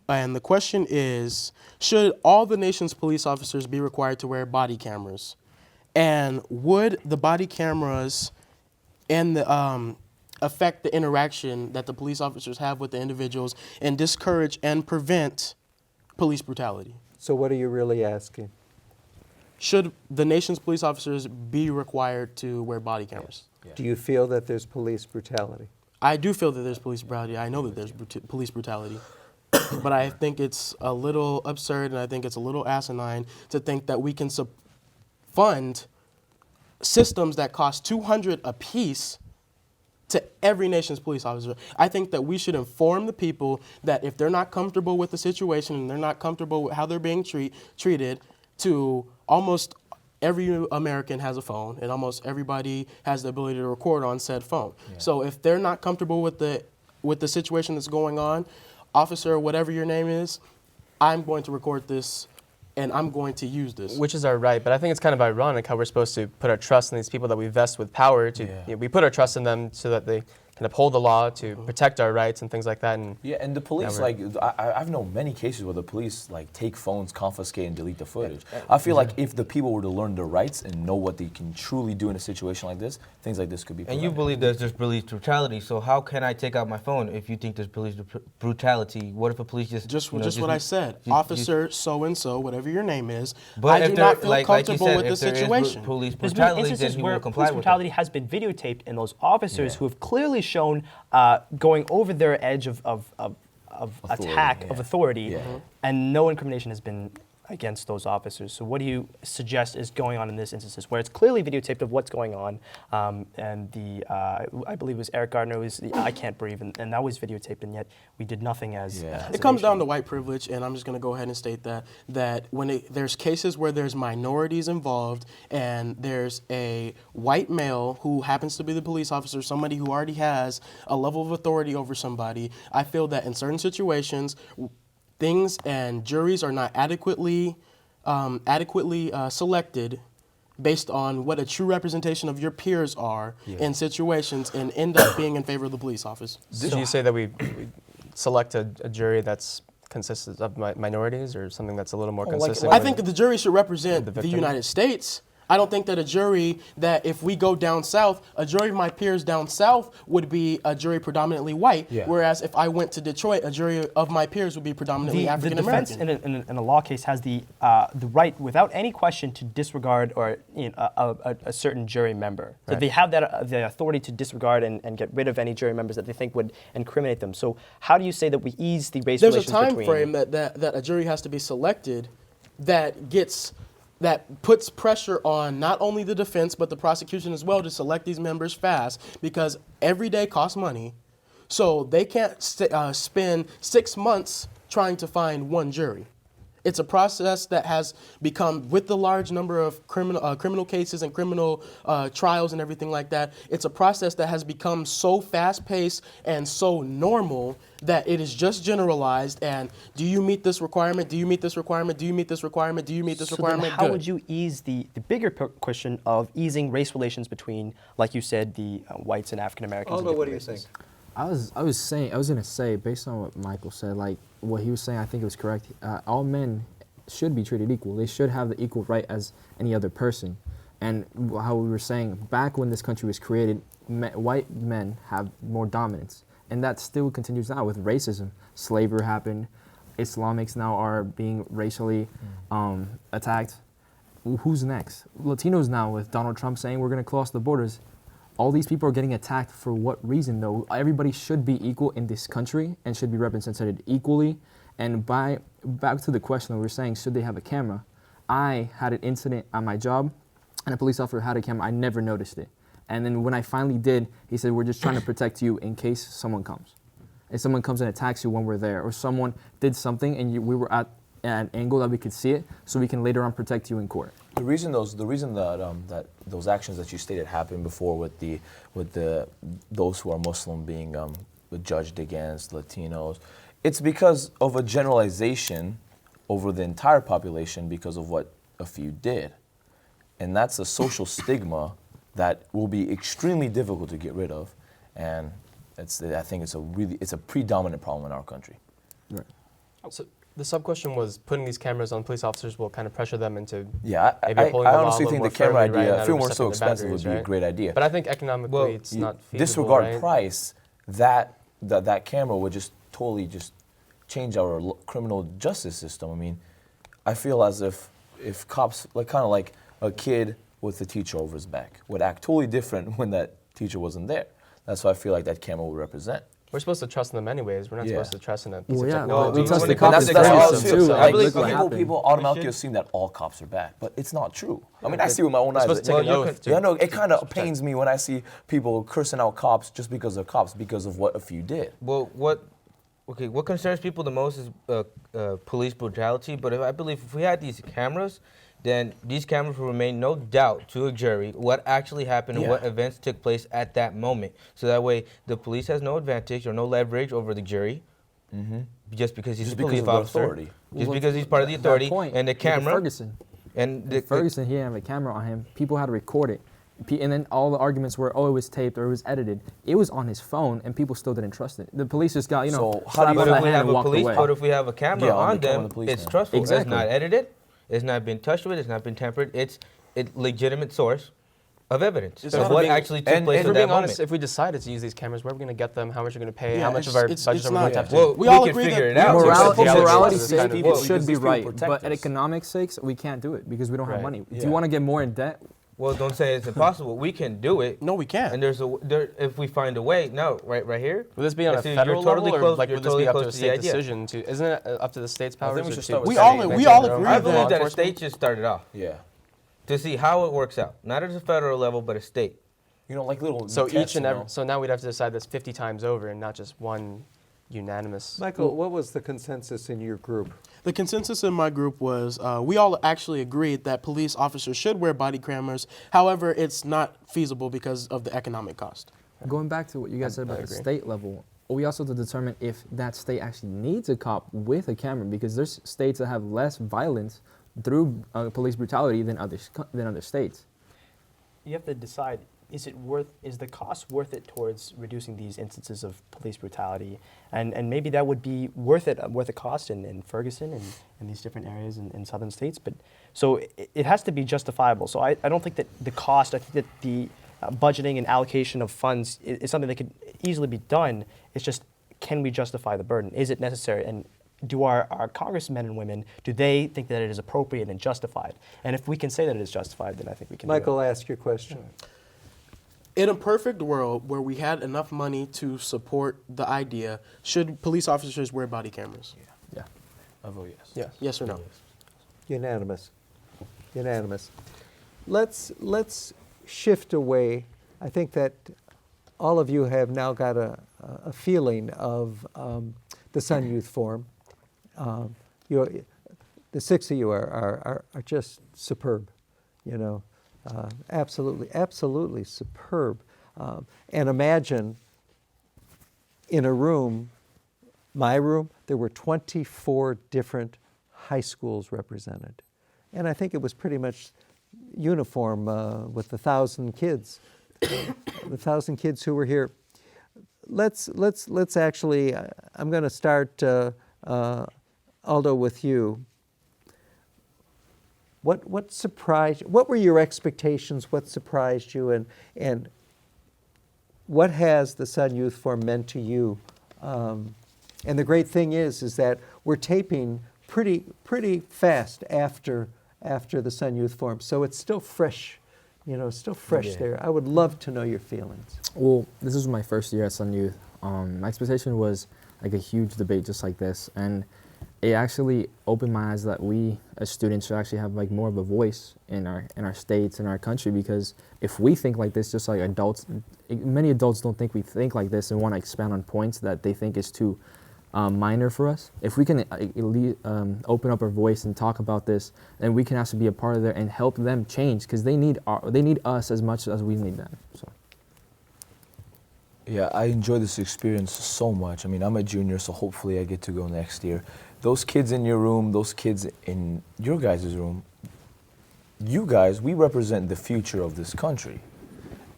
And the question is, should all the nation's police officers be required to wear body cameras? And would the body cameras and the affect the interaction that the police officers have with the individuals and discourage and prevent police brutality? So what are you really asking? Should the nation's police officers be required to wear body cameras? Do you feel that there's police brutality? I do feel that there's police brutality. I know that there's police brutality. But I think it's a little absurd and I think it's a little asinine to think that we can fund systems that cost $200 apiece to every nation's police officer. I think that we should inform the people that if they're not comfortable with the situation and they're not comfortable with how they're being treated, to almost every American has a phone and almost everybody has the ability to record on said phone. Yeah. So if they're not comfortable with the situation that's going on, officer, whatever your name is, I'm going to record this and I'm going to use this. Which is our right, but I think it's kind of ironic how we're supposed to put our trust in these people that we vest with power. We put our trust in them so that they can uphold the law to protect our rights and things like that. And and the police, I've known many cases where the police take phones, confiscate, and delete the footage. I feel like if the people were to learn their rights and know what they can truly do in a situation like this, things like this could be prevented. And you believe there's police brutality, so how can I take out my phone if you think there's police brutality? What if a police just what I said, officer so-and-so, whatever your name is, but I do not feel comfortable said, with the situation. Police There's been brutality, then instances he where will comply police with brutality that. has been videotaped, and those officers who have clearly shown going over their edge of attack, of authority, and no incrimination has been against those officers. So what do you suggest is going on in this instances where it's clearly videotaped of what's going on, and I believe it was Eric Gardner was I can't breathe, and that was videotaped, and yet we did nothing as It comes down to white privilege, and I'm just going to go ahead and state that when there's cases where there's minorities involved and there's a white male who happens to be the police officer, somebody who already has a level of authority over somebody, I feel that in certain situations, things and juries are not adequately selected based on what a true representation of your peers are in situations and end up being in favor of the police office. So you say that we select a jury that's consists of minorities or something that's a little more consistent? I think that the jury should represent the the victim? United States. I don't think that a jury that if we go down south, a jury of my peers down south would be a jury predominantly white, whereas if I went to Detroit, a jury of my peers would be predominantly African American. The defense in a law case has the right, without any question, to disregard or a certain jury member. So they have that the authority to disregard and get rid of any jury members that they think would incriminate them. So how do you say that we ease the race There's a relations time between? frame that a jury has to be selected that puts pressure on not only the defense but the prosecution as well to select these members fast, because every day costs money. So they can't spend 6 months trying to find one jury. It's a process that has become, with the large number of criminal cases and criminal trials and everything like that, it's a process that has become so fast-paced and so normal that it is just generalized. And do you meet this requirement? Do you meet this requirement? Do you meet this requirement? Do you meet this requirement? Then how Good. would you ease the bigger question of easing race relations between, like you said, the whites and African Americans? Aldo, what do you think? I was gonna say, based on what Michael said, like what he was saying, I think it was correct. All men should be treated equal. They should have the equal right as any other person. And how we were saying, back when this country was created, white men have more dominance, and that still continues now with racism. Slavery happened. Islamics now are being racially attacked. Who's next? Latinos now, with Donald Trump saying we're going to close the borders. All these people are getting attacked for what reason, though? Everybody should be equal in this country and should be represented equally. And back to the question that we were saying, should they have a camera? I had an incident on my job, and a police officer had a camera. I never noticed it. And then when I finally did, he said, we're just trying to protect you in case someone comes. If someone comes and attacks you when we're there, or someone did something and we were at an angle that we could see it, so we can later on protect you in court. The reason that those actions that you stated happened before with those who are Muslim being judged against Latinos, it's because of a generalization over the entire population because of what a few did, and that's a social stigma that will be extremely difficult to get rid of, and I think it's a predominant problem in our country. Right. So the sub-question was putting these cameras on police officers will kind of pressure them into I maybe pulling the law honestly a little think more the camera firmly, right, idea, and if it not weren't so respecting their expensive, would be a boundaries, great idea. But I think economically it's not feasible, disregard right? price, that camera would just totally just change our criminal justice system. I mean, I feel as if cops, kind of like a kid with a teacher over his back, would act totally different when that teacher wasn't there. That's what I feel like that camera would represent. We're supposed to trust in them anyways. We're not supposed to trust in a piece Well, of yeah, technology. we trust When the it comes cops. to That's crime, how it too. feels. Like, Like, look what happened. people automatically assume that all cops are bad, but it's not true. I mean, I see with my own We're eyes. supposed to take an oath to- Yeah, no, it kind of pains me when I see people cursing out cops just because they're cops, because of what a few did. Well, what concerns people the most is police brutality. But I believe if we had these cameras, then these cameras will remain no doubt to a jury what actually happened and what events took place at that moment. So that way, the police has no advantage or no leverage over the jury, just because he's a police officer, authority. just because he's part of the authority, and the camera. Ferguson. And Ferguson, he didn't have a camera on him. People had to record it. And then all the arguments were, oh, it was taped or it was edited. It was on his phone, and people still didn't trust it. The police just got, So how do you- But if we have a walked police, away. but if we have a camera Yeah, on on the camera, them, the police it's know. trustful. Exactly. It's not edited. It's not been touched with. It's not been tampered. It's a legitimate source of evidence It's of not what being- actually took and- place If at we're that being moment. honest, if we decided to use these cameras, where are we going to get them? How much are we going to pay? Yeah, How much of our it's budget are we not- going to have to? Well, We we all can agree figure that it out. Morality, Yeah, morality it's sake, kind of- it because should be these people right, protect but at us. economic sakes, we can't do it because we don't have Right. money. Do Yeah. you want to get more in debt? Well, don't say it's impossible. We can do it. No, we can't. And if we find a way. No, right here. Would this be on I a see federal you're totally level, or close, like you're would this totally be up to close a to the state idea. decision? Isn't it up to the state's powers? we or should to start with We state all maintain agree their own I that- believe that a enforcement? state should start it off Yeah. to see how it works out, not at a federal level, but a state. Like little So tests, each and every, so now we'd have to decide this 50 times over, and not just one unanimous. Michael, what was the consensus in your group? The consensus in my group was we all actually agreed that police officers should wear body cameras. However, it's not feasible because of the economic cost. Going back to what you guys said about the agree. state level, we also have to determine if that state actually needs a cop with a camera, because there's states that have less violence through police brutality than other states. You have to decide, is the cost worth it towards reducing these instances of police brutality? And maybe that would be worth a cost in Ferguson and in these different areas in southern states. But so it has to be justifiable. So I don't think that the cost, I think that the budgeting and allocation of funds is something that could easily be done. It's just, can we justify the burden? Is it necessary? And do our congressmen and women, do they think that it is appropriate and justified? And if we can say that it is justified, then I think we can do it. Michael, ask your question. In a perfect world where we had enough money to support the idea, should police officers wear body cameras? Yeah. I vote yes. Yeah. Yes or no? Unanimous. Unanimous. Let's shift away. I think that all of you have now got a feeling of the Sun Youth Forum. The six of you are just superb, absolutely superb. And imagine in a room, my room, there were 24 different high schools represented. And I think it was pretty much uniform with the 1,000 kids, the 1,000 kids who were here. let's actually. I'm going to start, Aldo, with you. What surprised? What were your expectations? What surprised you? And what has the Sun Youth Forum meant to you? And the great thing is that we're taping pretty fast after the Sun Youth Forum, so it's still fresh. Still fresh there. I would love to know your feelings. Well, this is my first year at Sun Youth. My expectation was like a huge debate just like this, and it actually opened my eyes that we as students should actually have like more of a voice in our states, in our country, because if we think like this, just like adults, many adults don't think we think like this and want to expand on points that they think is too minor for us. If we can open up our voice and talk about this, then we can actually be a part of it and help them change, because they need us as much as we need them. So. Yeah, I enjoy this experience so much. I mean, I'm a junior, so hopefully I get to go next year. Those kids in your room, those kids in your guys' room, you guys, we represent the future of this country.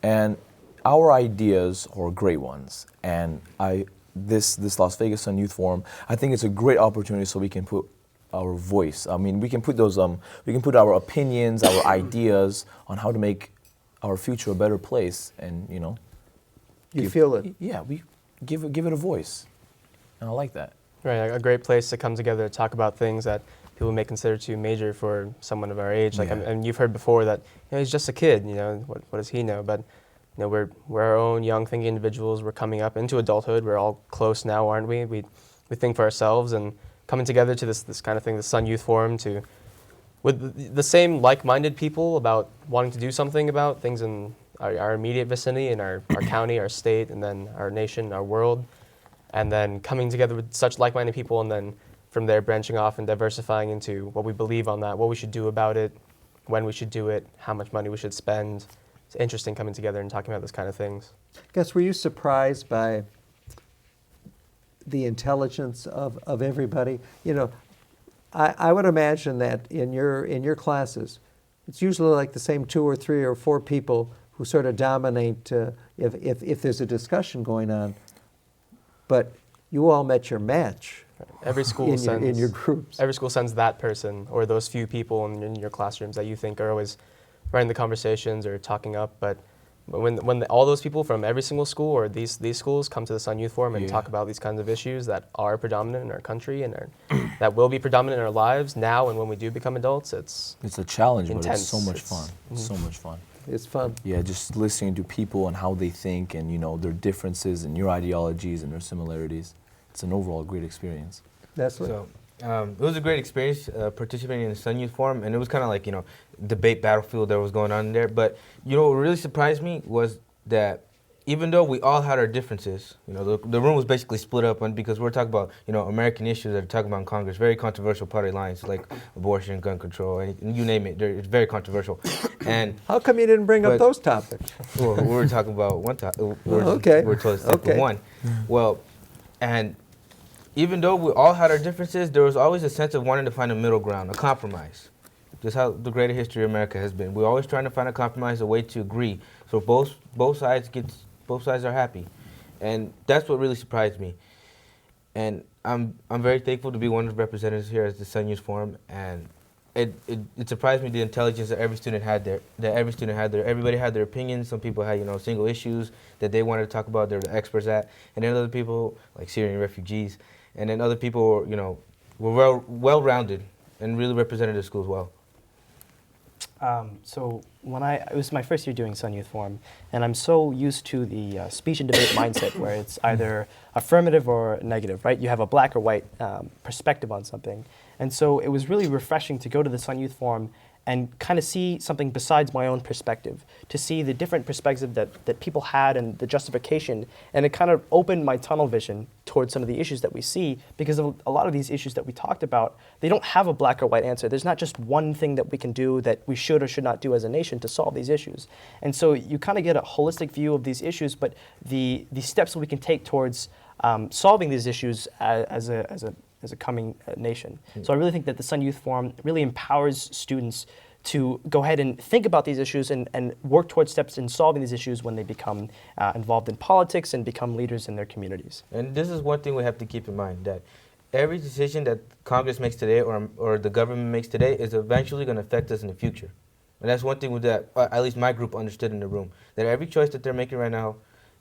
And our ideas are great ones. And this Las Vegas Sun Youth Forum, I think it's a great opportunity so we can put our voice. I mean, we can put our opinions, our ideas on how to make our future a better place, and You feel it. Yeah, we give it a voice, and I like that. Right, a great place to come together to talk about things that people may consider too major for someone of our age. Like, and you've heard before that he's just a kid. What does he know? But we're our own young thinking individuals. We're coming up into adulthood. We're all close now, aren't we? We think for ourselves, and coming together to this kind of thing, the Sun Youth Forum, with the same like-minded people about wanting to do something about things in our immediate vicinity, in our county, our state, and then our nation, our world, and then coming together with such like-minded people, and then from there branching off and diversifying into what we believe on that, what we should do about it, when we should do it, how much money we should spend. It's interesting coming together and talking about this kind of things. Gus, were you surprised by the intelligence of everybody? I would imagine that in your classes, it's usually like the same 2 or 3 or 4 people who sort of dominate if there's a discussion going on. But you all met your match. Every school in your groups. Every school sends that person or those few people in your classrooms that you think are always running the conversations or talking up. But when all those people from every single school or these schools come to the Sun Youth Forum and talk about these kinds of issues that are predominant in our country and that will be predominant in our lives now and when we do become adults, it's a challenge, intense. But it's so much fun. It's so much fun. It's fun. Yeah, just listening to people and how they think and their differences and your ideologies and their similarities. It's an overall great experience. That's what. So, it was a great experience participating in the Sun Youth Forum, and it was kind of like, debate battlefield that was going on there. But, what really surprised me was that even though we all had our differences, the room was basically split up because we're talking about, American issues that are talking about in Congress, very controversial party lines like abortion, gun control, and you name it. It's very controversial. And how come you didn't bring up those topics? Well, we were talking about one topic. Okay. We're told to stick with one. Well, and even though we all had our differences, there was always a sense of wanting to find a middle ground, a compromise. Just how the greater history of America has been. We're always trying to find a compromise, a way to agree, so both sides are happy, and that's what really surprised me. And I'm very thankful to be one of the representatives here at the Sun Youth Forum, and it surprised me the intelligence that every student had there. Everybody had their opinions. Some people had single issues that they wanted to talk about. They're the experts at, and then other people like Syrian refugees, and then other people were well-rounded and really represented the schools well. So it was my first year doing Sun Youth Forum, and I'm so used to the speech and debate mindset where it's either affirmative or negative, right? You have a black or white perspective on something. And so it was really refreshing to go to the Sun Youth Forum and kind of see something besides my own perspective, to see the different perspective that people had and the justification, and it kind of opened my tunnel vision towards some of the issues that we see, because of a lot of these issues that we talked about, they don't have a black or white answer. There's not just one thing that we can do that we should or should not do as a nation to solve these issues. And so you kind of get a holistic view of these issues, but the steps that we can take towards solving these issues as a coming nation. So I really think that the Sun Youth Forum really empowers students to go ahead and think about these issues and work towards steps in solving these issues when they become involved in politics and become leaders in their communities. And this is one thing we have to keep in mind, that every decision that Congress makes today or the government makes today is eventually going to affect us in the future. And that's one thing that at least my group understood in the room, that every choice that they're making right now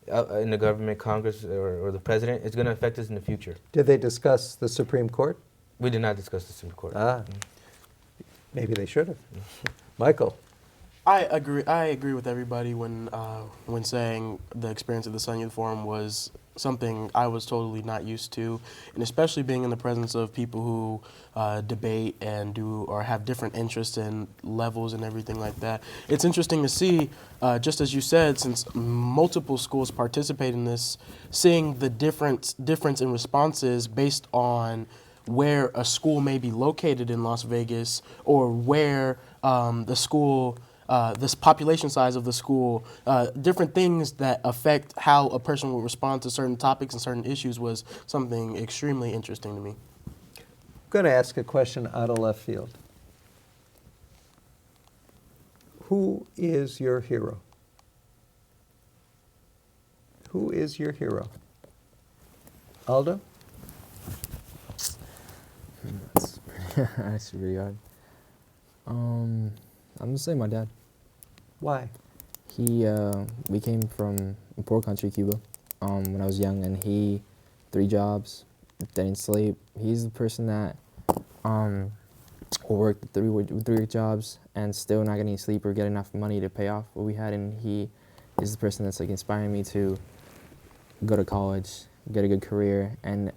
in the government, Congress, or the president is going to affect us in the future. Did they discuss the Supreme Court? We did not discuss the Supreme Court. Maybe they should have. Michael. I agree with everybody when saying the experience of the Sun Youth Forum was something I was totally not used to, and especially being in the presence of people who debate and do or have different interests and levels and everything like that. It's interesting to see, just as you said, since multiple schools participate in this, seeing the difference in responses based on where a school may be located in Las Vegas or where the school. This population size of the school, different things that affect how a person will respond to certain topics and certain issues was something extremely interesting to me. I'm going to ask a question out of left field. Who is your hero? Who is your hero? Aldo? That's really hard. I'm gonna say my dad. Why? We came from a poor country, Cuba, when I was young, and 3 jobs, didn't sleep. He's the person that will work 3 jobs and still not getting sleep or get enough money to pay off what we had, and he is the person that's like inspiring me to go to college, get a good career, and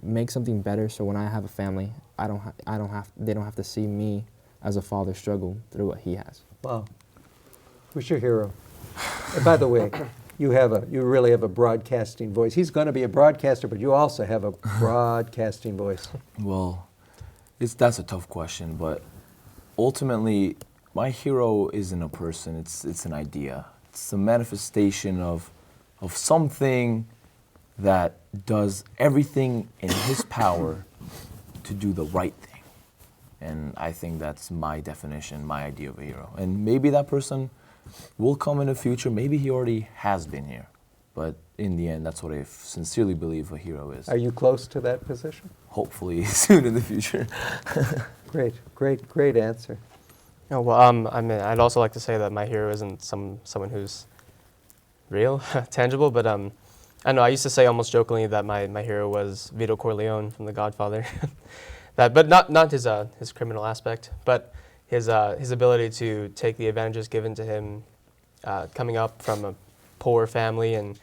make something better. So when I have a family, they don't have to see me as a father struggle through what he has. Wow. Who's your hero? And by the way, you really have a broadcasting voice. He's going to be a broadcaster, but you also have a broadcasting voice. Well, that's a tough question, but ultimately, my hero isn't a person, it's an idea. It's a manifestation of something that does everything in his power to do the right thing. And I think that's my definition, my idea of a hero. And maybe that person will come in the future. Maybe he already has been here. But in the end, that's what I sincerely believe a hero is. Are you close to that position? Hopefully soon in the future. Great answer. Oh, well, I mean, I'd also like to say that my hero isn't someone who's real, tangible, but I know I used to say almost jokingly that my hero was Vito Corleone from The Godfather. But not his criminal aspect, but his ability to take the advantages given to him coming up from a poor family and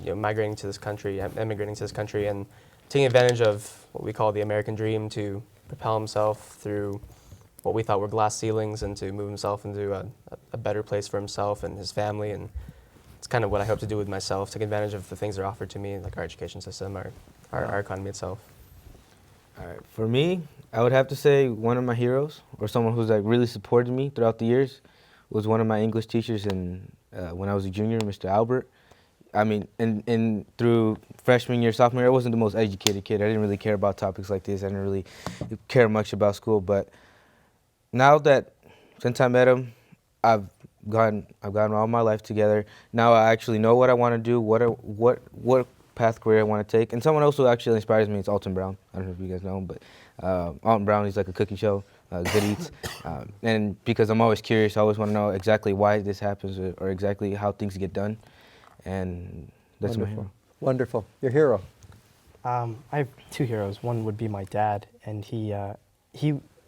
emigrating to this country, and taking advantage of what we call the American dream to propel himself through what we thought were glass ceilings and to move himself into a better place for himself and his family. And it's kind of what I hope to do with myself, take advantage of the things that are offered to me, like our education system, our economy itself. All right, for me, I would have to say one of my heroes, or someone who's like really supported me throughout the years, was one of my English teachers when I was a junior, Mr. Albert. I mean, in through freshman year, sophomore year, I wasn't the most educated kid. I didn't really care about topics like this. I didn't really care much about school. But now since I met him, I've gotten all my life together. Now I actually know what I want to do, what path career I want to take. And someone else who actually inspires me is Alton Brown. I don't know if you guys know him, but Alton Brown, he's like a cooking show, Good Eats. And because I'm always curious, I always want to know exactly why this happens or exactly how things get done. And that's my hero. Wonderful. Your hero? I have 2 heroes. One would be my dad, and he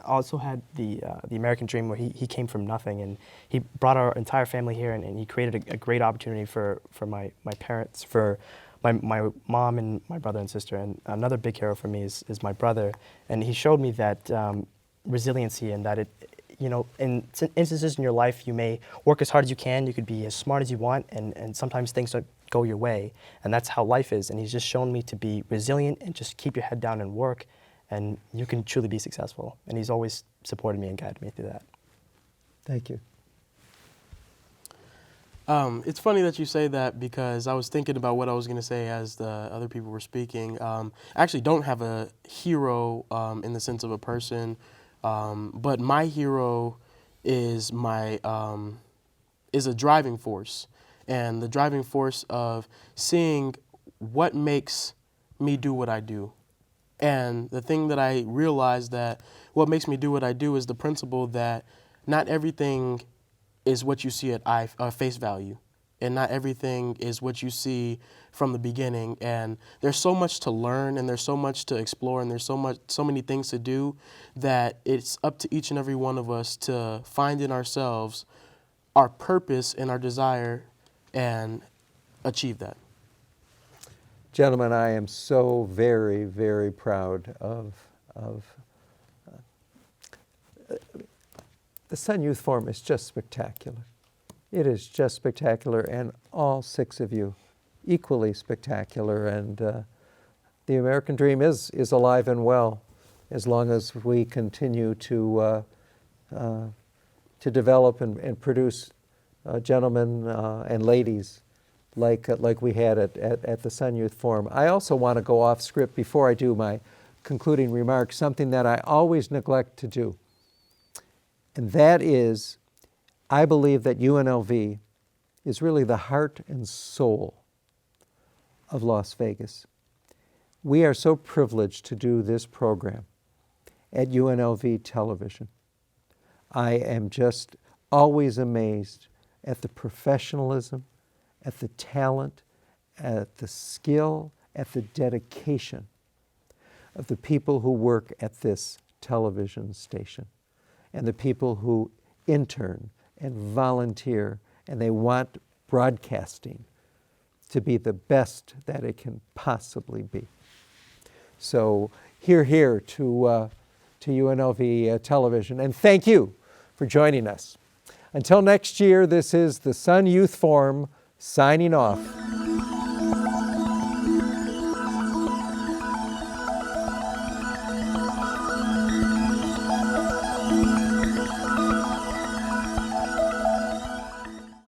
also had the American dream where he came from nothing, and he brought our entire family here, and he created a great opportunity for my parents, for my mom and my brother and sister. And another big hero for me is my brother, and he showed me that resiliency, and that in instances in your life you may work as hard as you can, you could be as smart as you want, and sometimes things don't go your way, and that's how life is. And he's just shown me to be resilient and just keep your head down and work, and you can truly be successful. And he's always supported me and guided me through that. Thank you. It's funny that you say that, because I was thinking about what I was going to say as the other people were speaking. I actually don't have a hero in the sense of a person, but my hero is my is a driving force, and the driving force of seeing what makes me do what I do. And the thing that I realized that what makes me do what I do is the principle that not everything is what you see at face value, and not everything is what you see from the beginning. And there's so much to learn, and there's so much to explore, and there's so many things to do, that it's up to each and every one of us to find in ourselves our purpose and our desire and achieve that. Gentlemen, I am so very, very proud of the Sun Youth Forum is just spectacular. It is just spectacular, and all 6 of you equally spectacular. And the American dream is alive and well, as long as we continue to develop and produce gentlemen and ladies like we had at the Sun Youth Forum. I also want to go off script before I do my concluding remarks, something that I always neglect to do. And that is, I believe that UNLV is really the heart and soul of Las Vegas. We are so privileged to do this program at UNLV Television. I am just always amazed at the professionalism, at the talent, at the skill, at the dedication of the people who work at this television station, and the people who intern and volunteer, and they want broadcasting to be the best that it can possibly be. So hear to UNLV Television, and thank you for joining us. Until next year, this is the Sun Youth Forum signing off.